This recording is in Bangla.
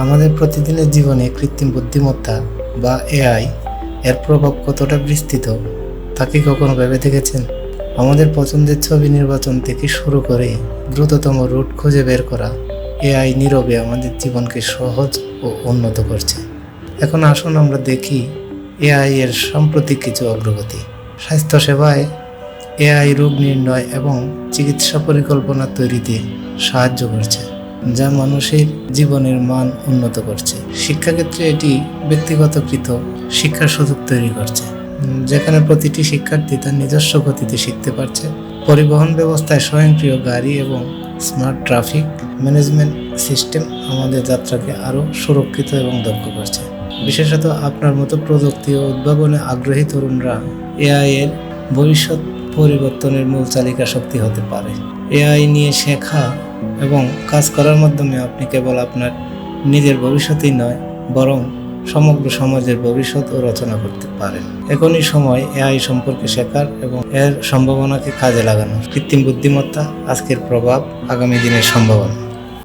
আমাদের প্রতিদিনের জীবনে কৃত্রিম বুদ্ধিমত্তা বা এআই এর প্রভাব কতটা বিস্তৃত তা কি কখনো ভেবে দেখেছেন? আমাদের পছন্দের ছবি নির্বাচন থেকে শুরু করে দ্রুততম রুট খুঁজে বের করা, এআই নীরবে আমাদের জীবনকে সহজ ও উন্নত করছে। এখন আসুন আমরা দেখি এআই এর সাম্প্রতিক কিছু অগ্রগতি। স্বাস্থ্যসেবায় এআই রোগ নির্ণয় এবং চিকিৎসা পরিকল্পনা তৈরিতে সাহায্য করছে, যা মানুষের জীবনের মান উন্নত করছে। শিক্ষাক্ষেত্রে এটি ব্যক্তিগতকৃত শিক্ষার সুযোগ তৈরি করছে, যেখানে প্রতিটি শিক্ষার্থী তার নিজস্ব গতিতে শিখতে পারছে। পরিবহন ব্যবস্থায় স্বয়ংক্রিয় গাড়ি এবং স্মার্ট ট্রাফিক ম্যানেজমেন্ট সিস্টেম আমাদের যাত্রাকে আরও সুরক্ষিত এবং দক্ষ করছে। বিশেষত আপনার মতো প্রযুক্তি ও উদ্ভাবনে আগ্রহী তরুণরা এআই এর ভবিষ্যৎ পরিবর্তনের মূল চালিকা শক্তি হতে পারে। এআই নিয়ে শেখা এবং কাজ করার মাধ্যমে আপনি কেবল আপনার নিজের ভবিষ্যতই নয়, বরং সমগ্র সমাজের ভবিষ্যৎও রচনা করতে পারেন। এখনই সময় এআই সম্পর্কে শেখার এবং এর সম্ভাবনাকে কাজে লাগানোর। কৃত্রিম বুদ্ধিমত্তা, আজকের প্রভাব, আগামী দিনের সম্ভাবনা।